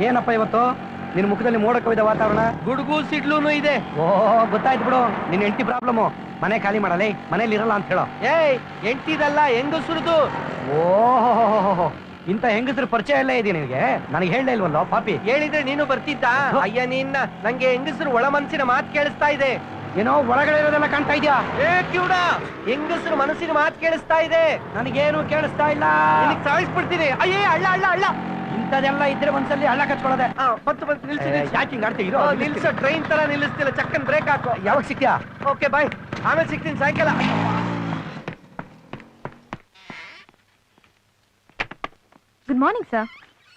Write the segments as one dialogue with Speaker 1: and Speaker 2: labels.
Speaker 1: ಏನಪ್ಪ ಇವತ್ತು ನಿನ್ ಮುಖದಲ್ಲಿ ಮೋಡ ಕವಿದ ವಾತಾವರಣ?
Speaker 2: ಗುಡುಗು ಸಿಡ್ಲೂನು ಇದೆ.
Speaker 1: ಓ ಗೊತ್ತಾಯ್ತು ಬಿಡು, ನಿನ್ ಹೆಂಡತಿ ಪ್ರಾಬ್ಲಮ್. ಮನೆ ಖಾಲಿ ಮಾಡಲೇ, ಮನೇಲಿ ಇರಲ್ಲ ಅಂತ ಹೇಳೋ.
Speaker 2: ಏಯ್ ಹೆಂಡತಿದಲ್ಲ, ಹೆಂಗಸುರದು.
Speaker 1: ಓಹೋ, ಇಂತ ಹೆಂಗಸ್ರ ಪರಿಚಯ ಎಲ್ಲ ಇದೆ ನಿನಗೆ? ನನಗೆ ಹೇಳಲೇ ಇಲ್ವಲ್ಲ ಪಾಪಿ.
Speaker 2: ಹೇಳಿದ್ರೆ ನೀನು ಬರ್ತಿದ್ದ? ಅಯ್ಯ ನಿನ್ನ, ನಂಗೆ ಹೆಂಗಸರು ಒಳ ಮನಸ್ಸಿನ ಮಾತು ಕೇಳಿಸ್ತಾ ಇದೆ.
Speaker 1: ಏನೋ ಒಳಗಡೆ ಇರೋದೆಲ್ಲ ಕಾಣ್ತಾ ಇದ್ಯಾ?
Speaker 2: ಏ ಕಿವುಡ, ಹೆಂಗಸರು ಮನಸ್ಸಿನ ಮಾತು ಕೇಳಿಸ್ತಾ ಇದೆ.
Speaker 1: ನನಗೇನು ಕೇಳಿಸ್ತಾ ಇಲ್ಲ.
Speaker 2: ನಿನಗೆ ಸಾಯಿಸ್ಬಿಡ್ತೀನಿ. ಅಯ್ಯೇ ಅಳ್ಳ ಅಳ್ಳ ಅಳ್ಳ.
Speaker 1: ಇಂಥದೆಲ್ಲ ಇದ್ರೆ ಒಂದ್ಸಲಿ ಹಳ್ಳ ಕಚ್ಕೊಳ್ಳೋದೆ.
Speaker 2: ಬಂತು ನಿಲ್ಸಿ.
Speaker 1: ಯಾಕೆ ಹಿಂಗ್ ಆಡ್ತೀವಿ?
Speaker 2: ನಿಲ್ಸೋ, ಟ್ರೈನ್ ತರ ನಿಲ್ಲಿಸ್ತಿಲ್ಲ, ಚಕ್ಕನ್ ಬ್ರೇಕ್ ಹಾಕು.
Speaker 1: ಯಾವಾಗ ಸಿಕ್ತ್ಯಾ?
Speaker 2: ಓಕೆ ಬಾಯ್, ಆಮೇಲೆ ಸಿಗ್ತೀನಿ ಸಾಯಂಕಾಲ.
Speaker 3: Good morning sir.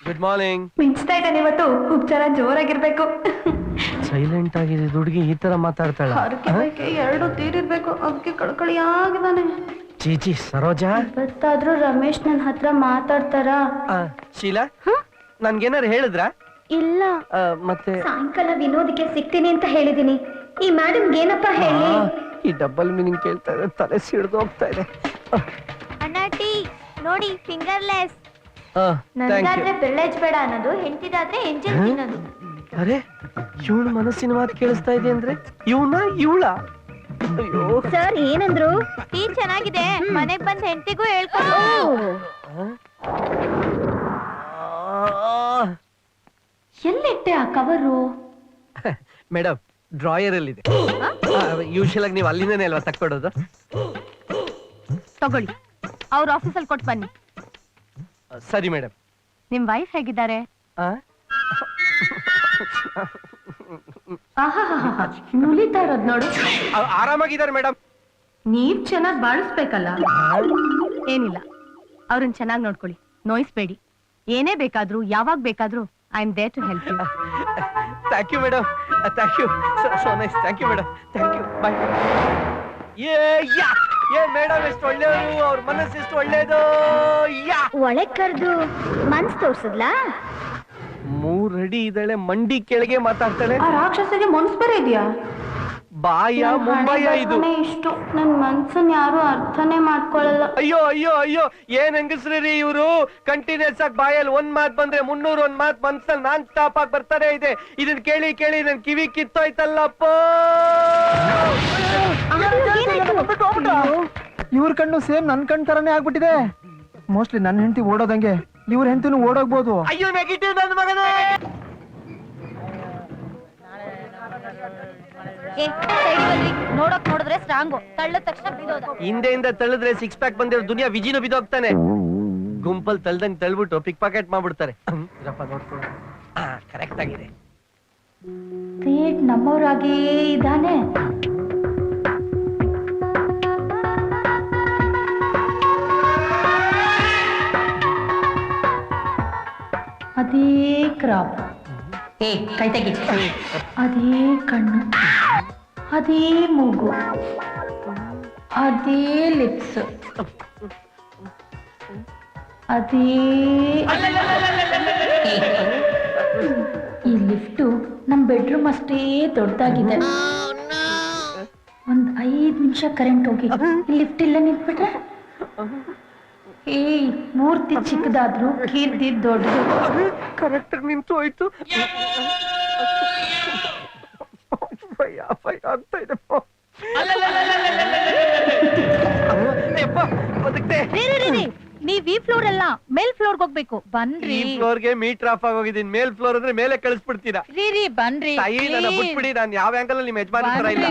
Speaker 2: Good morning.
Speaker 3: ಮಿಂಚ್ತಾ ಇದ್ದಾನೆ ಇವತ್ತು, ಉಪಚಾರ ಜೋರಾಗಿರ್ಬೇಕು.
Speaker 2: ಸೈಲೆಂಟ್ ಆಗಿದೆ ಹುಡುಗಿ, ಈ ತರ ಮಾತಾಡ್ತಾಳ.
Speaker 3: ಎರಡು ತೀರಿರ್ಬೇಕು, ಅದಕ್ಕೆ ಕಳ್ಕಳಿ ಆಗಿದ್ದಾನೆ.
Speaker 2: ಚೀಚಿ ಸರೋಜಾ,
Speaker 3: ಇವತ್ತಾದ್ರೂ ರಮೇಶ್ ನನ್ನ ಹತ್ರ ಮಾತಾಡ್ತಾರ?
Speaker 2: ಶೀಲಾ, ನನ್ಗೇನಾರು ಹೇಳಿದ್ರ?
Speaker 3: ಇಲ್ಲ.
Speaker 2: ಮತ್ತೆ
Speaker 3: ಸಾಯಂಕಾಲ ವಿನೋದಿಗೆ ಸಿಗ್ತೀನಿ ಅಂತ ಹೇಳಿದೀನಿ. ಈ ಮೇಡಮ್ ಏನಪ್ಪ ಹೇಳಿ?
Speaker 2: ಈ ಡಬಲ್ ಮೀನಿಂಗ್ ಕೇಳ್ತಾ ಇದೆ, ತಲೆ ಸಿಡ್ದು ಹೋಗ್ತಾ ಇದೆ.
Speaker 3: ಅಣ್ಣ ಟೀ ನೋಡಿ, ಫಿಂಗರ್ಲೆಸ್.
Speaker 2: Thank you.
Speaker 3: ನನಗಾದ್ರೆ ಬೆಳ್ಳೆಜ್ ಬೇಡ ಅನ್ನೋದು, ಹೆಂಡತಿದಾದ್ರೆ ಎಂಜಲ್ ತಿನ್ನೋದು.
Speaker 2: ಅರೆ, ಇವಳು ಮನಸ್ಸಿನ ಮಾತು ಕೇಳಿಸ್ತಾ ಇದೆ ಅಂದ್ರೆ ಇವಳ? ಅಯ್ಯೋ
Speaker 3: ಸರ್ ಏನಂದ್ರು? ಟೀ ಚೆನ್ನಾಗಿದೆ, ಮನೆಗ್ ಬಂದ್ ಹೆಂಡತಿಗೂ ಹೇಳ್ಕೊಂಡು. ಎಲ್ಲಿಟ್ಟೆ ಆ ಕವರು?
Speaker 2: ಮೇಡಮ್, ಡ್ರಾಯರ್ ಅಲ್ಲಿ ಇದೆ. ಯೂಶಲ್ ಆಗಿ ನೀವು ಅಲ್ಲಿಂದನೇ ಅಲ್ವಾ ತಕ್ಕೊಡೋದು?
Speaker 3: ತಗೊಳ್ಳಿ, ಅವ್ರ ಆಫೀಸಲ್ಲಿ ಕೊಟ್ಟು ಬನ್ನಿ.
Speaker 2: ಸರಿ ಮೇಡಮ್.
Speaker 3: ನಿಮ್ ವೈಫ್ ಹೇಗಿದ್ದಾರೆ? ನುಲಿತಾ ಇರೋದ್ ನೋಡು.
Speaker 2: ಆರಾಮಾಗಿದ್ದಾರೆ ಮೇಡಮ್.
Speaker 3: ನೀವ್ ಚೆನ್ನಾಗ್ ಬಾಳಿಸ್ಬೇಕಲ್ಲ. ಏನಿಲ್ಲ, ಅವ್ರನ್ನ ಚೆನ್ನಾಗಿ ನೋಡ್ಕೊಳ್ಳಿ, ನೋಯಿಸ್ಬೇಡಿ. ಏನೇ ಬೇಕಾದ್ರೂ ಯಾವಾಗ ಬೇಕಾದ್ರೂ I am there to help you.
Speaker 2: Thank you madam, thank you, so nice. Thank you madam, thank you, bye. ಏ ಮೇಡಮ್, ಎಷ್ಟು ಒಳ್ಳೆಯವರು, ಅವ್ರ ಮನಸ್ಸು ಎಷ್ಟು ಒಳ್ಳೇದು.
Speaker 3: ಒಳಗ್ ಕರ್ದು ಮನ್ಸ್ ತೋರ್ಸದ್ಲಾ?
Speaker 2: 3 ಅಡಿ ಇದ್ದಾಳೆ, ಮಂಡಿ ಕೆಳಗೆ ಮಾತಾಡ್ತಾಳೆ.
Speaker 3: ಆ ರಾಕ್ಷಸಿಗೆ ಮನ್ಸ್ ಬರ ಇದೆಯಾ?
Speaker 2: ಬಾಯ ಮುಂಬಾಯ ಇದು.
Speaker 3: ಇಷ್ಟು ನನ್ ಮನ್ಸನ್ ಯಾರು ಅರ್ಥನೇ ಮಾಡ್ಕೊಳ್ಳಲ್ಲ.
Speaker 2: ಅಯ್ಯೋ ಅಯ್ಯೋ ಅಯ್ಯೋ, ಏನ್ ಹೆಂಗಸ್ರಿ ಇವರು. ಕಂಟಿನ್ಯೂಸ್ ಆಗಿ ಬಾಯಲ್ಲಿ ಒಂದ್ ಮಾತ್ ಬಂದ್ರೆ 300 ಒಂದ್ ಮಾತ್ ಮನ್ಸಲ್ಲಿ ನಾನ್ ಸ್ಟಾಪ್ ಆಗಿ ಬರ್ತಾನೆ ಇದೆ. ಇದನ್ ಕೇಳಿ ಕೇಳಿ ನನ್ ಕಿವಿ ಕಿತ್ತೋಯ್ತಲ್ಲಪ್ಪ.
Speaker 1: ಇವ್ರ ಕಣ್ಣು ಸೇಮ್ ನನ್ ಕಣ್ ತರನೇ ಆಗ್ಬಿಟ್ಟಿದೆ. ಮೋಸ್ಟ್ಲಿ ನನ್ನ ಹೆಂಡತಿ ಓಡೋದಂಗೆ ಇವ್ರ ಹೆಂಡತಿನೂ ಓಡೋಗ್ಬೋದು.
Speaker 2: ಅಯ್ಯೋ ನೆಗೆಟಿವ್ ನನ್ನ ಮಗನೇ.
Speaker 3: ನೋಡಕ್ ನೋಡಿದ್ರೆ ಸ್ಟ್ರಾಂಗು, ತಳ್ಳ ತಕ್ಷಣ ಬಿಡೋದ.
Speaker 2: ಹಿಂದೆಯಿಂದ ತಳ್ಳಿದ್ರೆ 6 ಪ್ಯಾಕ್ ಬಂದಿರೋ ದುನಿಯಾ ವಿಜಿನು ಬಿದ್ದೋಗ್ತಾನೆ. ಗುಂಪಲ್ ತಳ್ದಂಗ್ ತಳ್ಬಿಟ್ಟು ಪಿಕ್ ಪಾಕೆಟ್ ಮಾಡ್ಬಿಡ್ತಾರೆ. ಇರಪ್ಪ ನೋಡ್ಕೊಳ್ಳ. ಕರೆಕ್ಟ್ ಆಗಿದೆ.
Speaker 3: ನಮ್ಮವ್ರಾಗೇ ಇದಾನೆ. ಅದೇ ಕ್ರಾಪ್, ಕೈ ತೆಗಿ. ಅದೇ ಕಣ್ಣು, ಅದೇ ಮೂಗು, ಅದೇ ಲಿಪ್ಸ್, ಅದೇ ಈ ಲಿಫ್ಟು ನಮ್ ಬೆಡ್ರೂಮ್ ಅಷ್ಟೇ ದೊಡ್ಡದಾಗಿದೆ. ಒಂದ್ 5 ನಿಮಿಷ ಕರೆಂಟ್ ಹೋಗಿ ಲಿಫ್ಟ್ ಇಲ್ಲ ನಿಂತ್ಬಿಟ್ರೆ, ಮೂರ್ತಿ ಚಿಕ್ಕದಾದ್ರು ಕೀರ್ತಿ ದೊಡ್ಡದು.
Speaker 2: ಕರೆಕ್ಟ್ ನಿಂತು ಹೋಯ್ತು. ಆಗ್ತಾ ಇದೆ.
Speaker 3: ನೀವ್ ಈ ಫ್ಲೋರ್ ಅಲ್ಲ, ಮೇಲ್ ಫ್ಲೋರ್ ಹೋಗ್ಬೇಕು. ಬನ್ರಿ.
Speaker 2: ಈ ಫ್ಲೋರ್ಗೆ ಮೀಟರ್ ಆಫ್ ಆಗೋಗಿದ್ದೀನಿ. ಮೇಲ್ ಫ್ಲೋರ್ ಅಂದ್ರೆ ಮೇಲೆ ಕಳಿಸ್ಬಿಡ್ತೀರಾ?
Speaker 3: ಬನ್ರಿ.
Speaker 2: ತಾಯಿ ನನ್ನ ಬಿಟ್ಬಿಡಿ, ನಾನು ಯಾವ ಆಂಗಲ್ ಅಲ್ಲಿ ನಿಮ್ಮ ಯಜಮಾನ ತರ ಇಲ್ಲ.